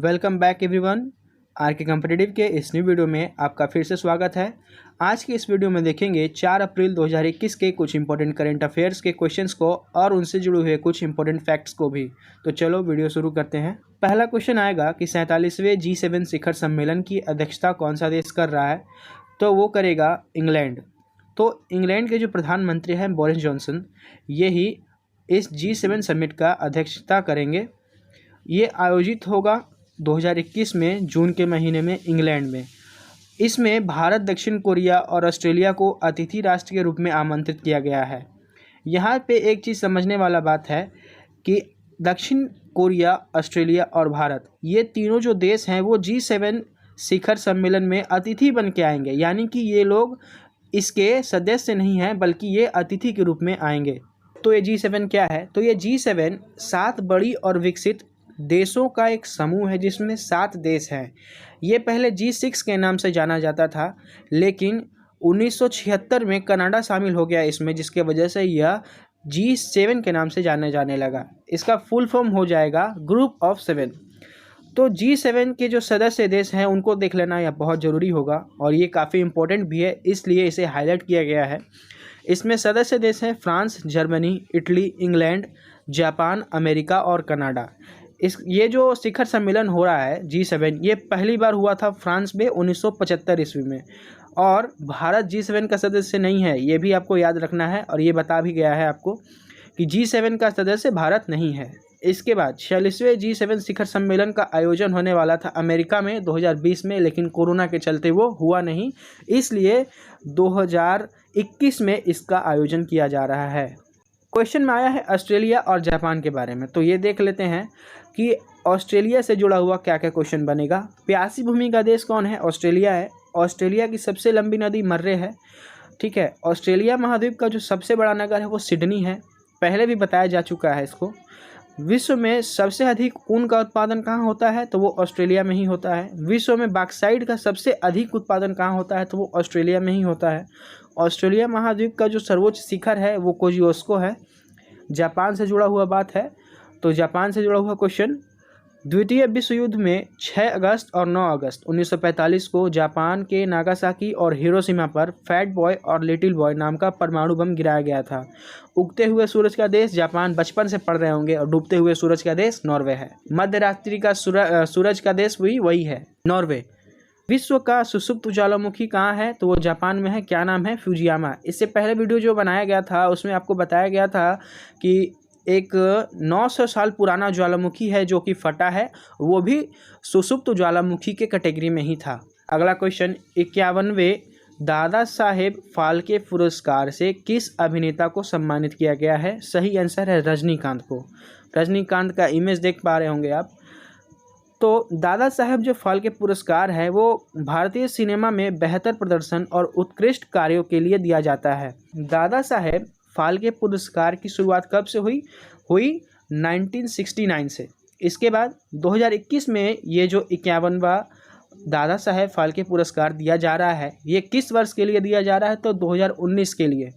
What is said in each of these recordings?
Welcome back everyone. Are के competitive के इस न्यू वीडियो में आपका फिर से स्वागत है। आज की इस वीडियो में देखेंगे 4 अप्रैल 2021 के कुछ इंपॉर्टेंट करंट अफेयर्स के क्वेश्चंस को और उनसे जुड़े हुए कुछ इंपॉर्टेंट फैक्ट्स को भी। तो चलो वीडियो शुरू करते हैं। पहला क्वेश्चन आएगा कि 47वें G7 शिखर सम्मेलन की अध्यक्षता कौन सा देश कर रहा है, तो वो करेगा इंग्लैंड। तो इंग्लैंड के जो प्रधानमंत्री हैं बोरिस जॉनसन, ये ही इस G7 समिट का अध्यक्षता करेंगे। ये आयोजित होगा 2021 में जून के महीने में इंग्लैंड में। इसमें भारत, दक्षिण कोरिया और ऑस्ट्रेलिया को अतिथि राष्ट्र के रूप में आमंत्रित किया गया है। यहाँ पे एक चीज़ समझने वाला बात है कि दक्षिण कोरिया, ऑस्ट्रेलिया और भारत, ये तीनों जो देश हैं वो G7 शिखर सम्मेलन में अतिथि बन के आएंगे, यानी कि ये लोग इसके सदस्य नहीं हैं बल्कि ये अतिथि के रूप में आएंगे। तो ये G7 क्या है? तो ये G7 7 बड़ी और विकसित देशों का एक समूह है जिसमें 7 देश हैं। ये पहले G6 के नाम से जाना जाता था, लेकिन 1976 में कनाडा शामिल हो गया इसमें, जिसके वजह से यह G7 के नाम से जाने लगा। इसका फुल फॉर्म हो जाएगा ग्रुप ऑफ 7। तो G7 के जो सदस्य देश हैं उनको देख लेना यह बहुत ज़रूरी होगा और ये काफ़ी इम्पोर्टेंट भी है, इसलिए इसे हाईलाइट किया गया है। इसमें सदस्य देश हैं France, Germany, Italy, England, Japan, America और कनाडा। ये जो शिखर सम्मेलन हो रहा है G7, ये पहली बार हुआ था फ्रांस में 1975 ईस्वी में, और भारत G7 का सदस्य नहीं है, ये भी आपको याद रखना है। और ये बता भी गया है आपको कि G7 का सदस्य भारत नहीं है। इसके बाद 46वें G7 शिखर सम्मेलन का आयोजन होने वाला था अमेरिका में 2020 में, लेकिन कोरोना के चलते वो हुआ नहीं, इसलिए 2021 में इसका आयोजन किया जा रहा है। क्वेश्चन में आया है ऑस्ट्रेलिया और जापान के बारे में, तो ये देख लेते हैं कि ऑस्ट्रेलिया से जुड़ा हुआ क्या क्या क्वेश्चन बनेगा। प्यासी भूमि का देश कौन है? ऑस्ट्रेलिया है। ऑस्ट्रेलिया की सबसे लंबी नदी मर्रे है। ठीक है। ऑस्ट्रेलिया महाद्वीप का जो सबसे बड़ा नगर है वो सिडनी है, पहले भी बताया जा चुका है इसको। विश्व में सबसे अधिक ऊन का उत्पादन कहाँ होता है? तो वो ऑस्ट्रेलिया में ही होता है। विश्व में बॉक्साइट का सबसे अधिक उत्पादन कहाँ होता है? तो वो ऑस्ट्रेलिया में ही होता है। ऑस्ट्रेलिया महाद्वीप का जो सर्वोच्च शिखर है वो कोजिकोड है। जापान से जुड़ा हुआ बात है, तो जापान से जुड़ा हुआ क्वेश्चन, द्वितीय विश्व युद्ध में 6 अगस्त और 9 अगस्त 1945 को जापान के नागासाकी और हिरोशिमा पर फैट बॉय और लिटिल बॉय नाम का परमाणु बम गिराया गया था। उगते हुए सूरज का देश जापान बचपन से पढ़ रहे होंगे, और डूबते हुए सूरज का देश नॉर्वे है। मध्य रात्रि का सूरज का देश वही है, नॉर्वे। विश्व का सुसुप्त ज्वालामुखी कहाँ है? तो वो जापान में है। क्या नाम है? फ्यूजियामा। इससे पहले वीडियो जो बनाया गया था उसमें आपको बताया गया था कि एक 900 साल पुराना ज्वालामुखी है जो कि फटा है, वो भी सुसुप्त ज्वालामुखी के कैटेगरी में ही था। अगला क्वेश्चन, 51वें दादा साहेब फाल्के पुरस्कार से किस अभिनेता को सम्मानित किया गया है? सही आंसर है रजनीकांत को। रजनीकांत का इमेज देख पा रहे होंगे आप। तो दादा साहेब जो फाल्के पुरस्कार है वो भारतीय सिनेमा में बेहतर प्रदर्शन और उत्कृष्ट कार्यों के लिए दिया जाता है। दादा साहेब फाल्के पुरस्कार की शुरुआत कब से हुई 1969 से। इसके बाद 2021 में ये जो 51वां दादा साहेब फाल्के पुरस्कार दिया जा रहा है, ये किस वर्ष के लिए दिया जा रहा है? तो 2019 के लिए।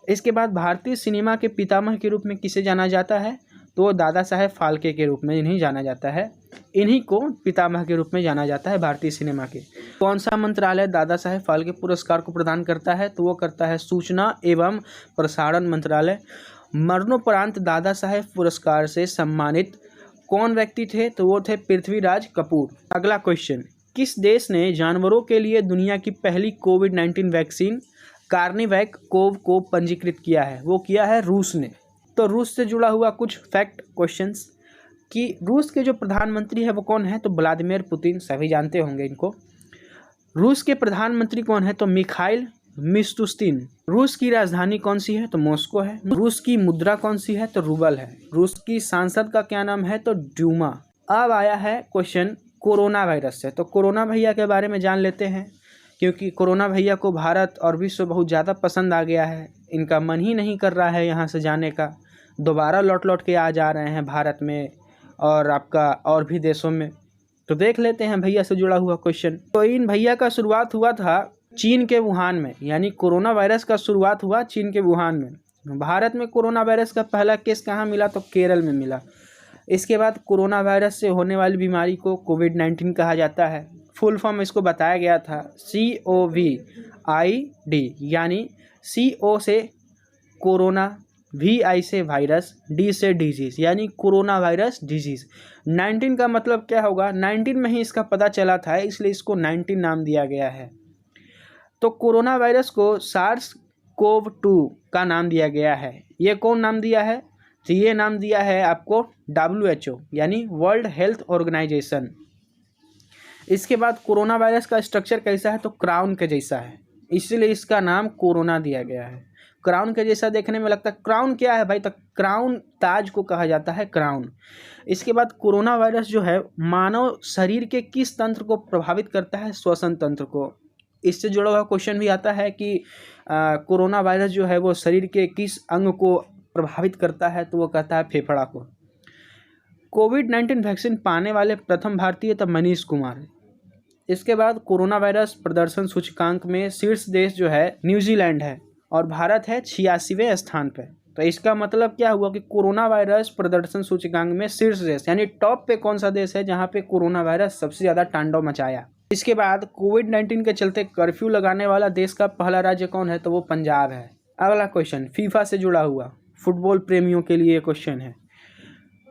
इसके बाद भारतीय सिनेमा के पितामह के रूप में किसे जाना जाता है? तो दादा साहेब फाल्के के रूप में इन्हें जाना जाता है। इन्हीं को पितामह के रूप में जाना जाता है भारतीय सिनेमा के। कौन सा मंत्रालय दादा साहेब फाल्के पुरस्कार को प्रदान करता है? तो वो करता है सूचना एवं प्रसारण मंत्रालय। मरणोपरांत दादा साहेब पुरस्कार से सम्मानित कौन व्यक्ति थे? तो वो थे पृथ्वीराज कपूर। अगला क्वेश्चन, किस देश ने जानवरों के लिए दुनिया की पहली कोविड-19 वैक्सीन कार्निवैक कोव को पंजीकृत किया है? वो किया है रूस ने। तो रूस से जुड़ा हुआ कुछ फैक्ट क्वेश्चंस कि रूस के जो प्रधानमंत्री है वो कौन है? तो व्लादिमीर पुतिन, सभी जानते होंगे इनको। रूस के प्रधानमंत्री कौन है? तो मिखाइल मिशुस्तिन। रूस की राजधानी कौन सी है? तो मॉस्को है। रूस की मुद्रा कौन सी है? तो रूबल है। रूस की सांसद का क्या नाम है? तो ड्यूमा। अब आया है क्वेश्चन कोरोना वायरस से, तो कोरोना भैया के बारे में जान लेते हैं, क्योंकि कोरोना भैया को भारत और विश्व बहुत ज़्यादा पसंद आ गया है। इनका मन ही नहीं कर रहा है यहाँ से जाने का, दोबारा लौट के आ जा रहे हैं भारत में और आपका और भी देशों में। तो देख लेते हैं भैया से जुड़ा हुआ क्वेश्चन। तो इन भैया का शुरुआत हुआ था चीन के वुहान में, यानी कोरोना वायरस का शुरुआत हुआ चीन के वुहान में। भारत में कोरोना वायरस का पहला केस कहाँ मिला? तो केरल में मिला। इसके बाद कोरोना वायरस से होने वाली बीमारी को कोविड-19 कहा जाता है। फुल फॉर्म इसको बताया गया था COVID, यानी CO से कोरोना, VI से वायरस, D से डिजीज़, यानी कोरोना वायरस डिजीज़। 19 का मतलब क्या होगा, 19 में ही इसका पता चला था, इसलिए इसको 19 नाम दिया गया है। तो कोरोना वायरस को SARS-CoV-2 का नाम दिया गया है। ये कौन नाम दिया है? तो ये नाम दिया है आपको WHO, यानी वर्ल्ड हेल्थ ऑर्गेनाइजेशन। इसके बाद कोरोना वायरस का स्ट्रक्चर कैसा है? तो क्राउन के जैसा है, इसलिए इसका नाम कोरोना दिया गया है। क्राउन के जैसा देखने में लगता है। क्राउन क्या है भाई? तो क्राउन ताज को कहा जाता है, क्राउन। इसके बाद कोरोना वायरस जो है मानव शरीर के किस तंत्र को प्रभावित करता है? श्वसन तंत्र को। इससे जुड़ा हुआ क्वेश्चन भी आता है कि कोरोना वायरस जो है वो शरीर के किस अंग को प्रभावित करता है? तो वो कहता है फेफड़ा को। कोविड-19 वैक्सीन पाने वाले प्रथम भारतीय तो मनीष कुमार। इसके बाद कोरोना वायरस प्रदर्शन सूचकांक में शीर्ष देश जो है न्यूजीलैंड है और भारत है 86वें स्थान पे। तो इसका मतलब क्या हुआ कि कोरोना वायरस प्रदर्शन सूचकांक में शीर्ष देश यानी टॉप पे कौन सा देश है जहां पे कोरोना वायरस सबसे ज़्यादा तांडव मचाया। इसके बाद कोविड-19 के चलते कर्फ्यू लगाने वाला देश का पहला राज्य कौन है? तो वो पंजाब है। अगला क्वेश्चन फीफा से जुड़ा हुआ, फुटबॉल प्रेमियों के लिए क्वेश्चन है।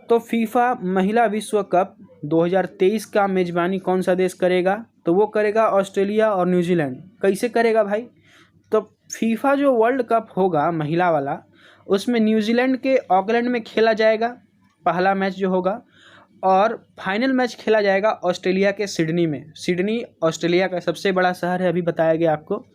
तो फीफा महिला विश्व कप 2023 का मेजबानी कौन सा देश करेगा? तो वो करेगा ऑस्ट्रेलिया और न्यूजीलैंड। कैसे करेगा भाई? तो फीफा जो वर्ल्ड कप होगा महिला वाला, उसमें न्यूजीलैंड के ऑकलैंड में खेला जाएगा पहला मैच जो होगा, और फाइनल मैच खेला जाएगा ऑस्ट्रेलिया के सिडनी में। सिडनी ऑस्ट्रेलिया का सबसे बड़ा शहर है, अभी बताया गया आपको।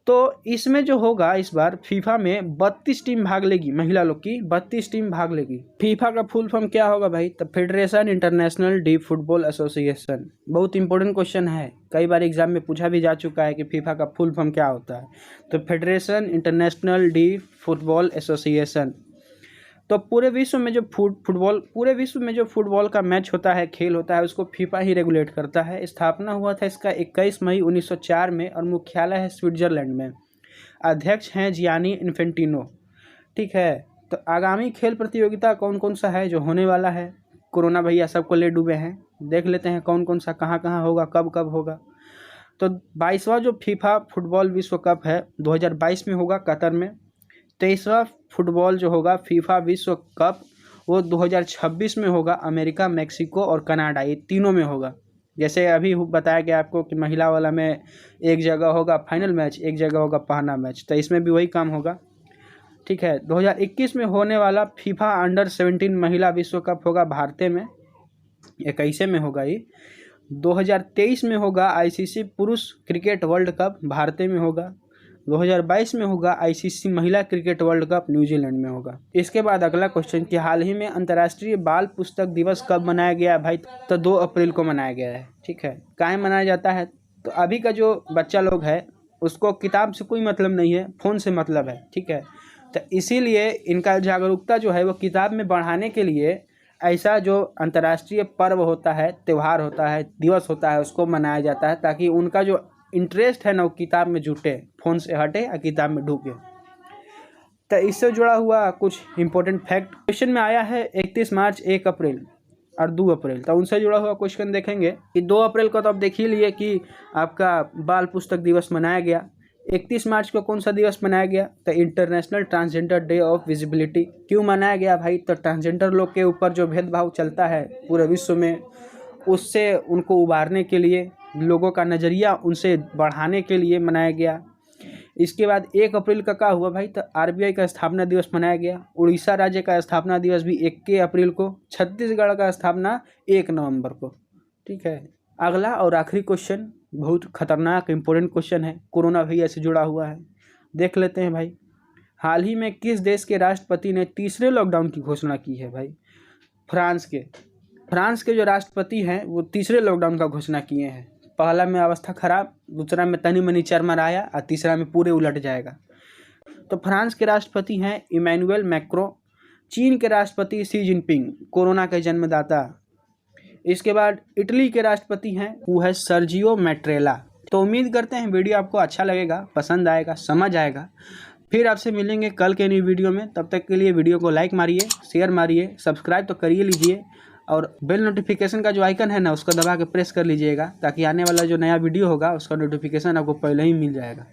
तो इसमें जो होगा इस बार फीफा में 32 टीम भाग लेगी, महिला लोग की 32 टीम भाग लेगी। फीफा का फुल फॉर्म क्या होगा भाई? तो federation international D football association. बहुत इंपॉर्टेंट क्वेश्चन है, कई बार एग्जाम में पूछा भी जा चुका है कि फीफा का फुल फॉर्म क्या होता है। तो federation international D football association. तो पूरे विश्व में जो फुटबॉल का मैच होता है, खेल होता है, उसको फीफा ही रेगुलेट करता है। स्थापना हुआ था इसका 21 मई 1904 में और मुख्यालय है स्विट्जरलैंड में। अध्यक्ष हैं जियानी इन्फेंटिनो। ठीक है, तो आगामी खेल प्रतियोगिता कौन कौन सा है जो होने वाला है? कोरोना भैया सबको ले डूबे हैं, देख लेते हैं कौन कौन सा कहाँ कहाँ होगा, कब कब होगा। तो 22वां जो फीफा फुटबॉल विश्व कप है 2022 में होगा कतर में। 23वां फुटबॉल जो होगा फीफा विश्व कप वो 2026 में होगा अमेरिका, मैक्सिको और कनाडा, ये तीनों में होगा। जैसे अभी बताया गया आपको कि महिला वाला में एक जगह होगा फाइनल मैच, एक जगह होगा पहला मैच, तो इसमें भी वही काम होगा। ठीक है, 2021 में होने वाला फीफा अंडर 17 महिला विश्व कप होगा भारत में, 21 में होगा ये। 2023 में होगा ICC पुरुष क्रिकेट वर्ल्ड कप भारत में होगा। 2022 में होगा ICC महिला क्रिकेट वर्ल्ड कप न्यूजीलैंड में होगा। इसके बाद अगला क्वेश्चन कि हाल ही में अंतर्राष्ट्रीय बाल पुस्तक दिवस कब मनाया गया है भाई? तो 2 अप्रैल को मनाया गया है। ठीक है, काहे मनाया जाता है? तो अभी का जो बच्चा लोग है उसको किताब से कोई मतलब नहीं है, फ़ोन से मतलब है। ठीक है, तो इसीलिए इनका जागरूकता जो है वो किताब में बढ़ाने के लिए ऐसा जो अंतर्राष्ट्रीय पर्व होता है, त्यौहार होता है, दिवस होता है, उसको मनाया जाता है ताकि उनका जो इंटरेस्ट है ना वो किताब में जुटे, फ़ोन से हटे और किताब में ढूके। तो इससे जुड़ा हुआ कुछ इंपॉर्टेंट फैक्ट क्वेश्चन में आया है 31 मार्च, 1 अप्रैल और 2 अप्रैल। तो उनसे जुड़ा हुआ क्वेश्चन देखेंगे कि 2 अप्रैल को तो आप देख ही लिए कि आपका बाल पुस्तक दिवस मनाया गया। 31 मार्च को कौन सा दिवस मनाया गया? तो international transgender day of visibility. क्यों मनाया गया भाई? तो ट्रांसजेंडर लोग के ऊपर जो भेदभाव चलता है पूरे विश्व में, उससे उनको उबारने के लिए, लोगों का नज़रिया उनसे बढ़ाने के लिए मनाया गया। इसके बाद 1 अप्रैल का क्या हुआ भाई? तो RBI का स्थापना दिवस मनाया गया। उड़ीसा राज्य का स्थापना दिवस भी 1 अप्रैल को। छत्तीसगढ़ का स्थापना 1 नवंबर को। ठीक है, अगला और आखिरी क्वेश्चन बहुत खतरनाक इंपॉर्टेंट क्वेश्चन है, कोरोना भैया से जुड़ा हुआ है, देख लेते हैं भाई। हाल ही में किस देश के राष्ट्रपति ने तीसरे लॉकडाउन की घोषणा की है भाई? फ्रांस के जो राष्ट्रपति हैं वो तीसरे लॉकडाउन का घोषणा किए हैं। पहला में अवस्था खराब, दूसरा में तनी मनी चरमराया और तीसरा में पूरे उलट जाएगा। तो फ्रांस के राष्ट्रपति हैं इमैनुअल मैक्रों। चीन के राष्ट्रपति शी जिनपिंग, कोरोना के जन्मदाता। इसके बाद इटली के राष्ट्रपति हैं वो है सर्जियो मैट्रेला। तो उम्मीद करते हैं वीडियो आपको अच्छा लगेगा, पसंद आएगा, समझ आएगा। फिर आपसे मिलेंगे कल के न्यू वीडियो में। तब तक के लिए वीडियो को लाइक मारिए, शेयर मारिए, सब्सक्राइब तो करिए लीजिए और बेल नोटिफिकेशन का जो आइकन है ना उसको दबा के प्रेस कर लीजिएगा, ताकि आने वाला जो नया वीडियो होगा उसका नोटिफिकेशन आपको पहले ही मिल जाएगा।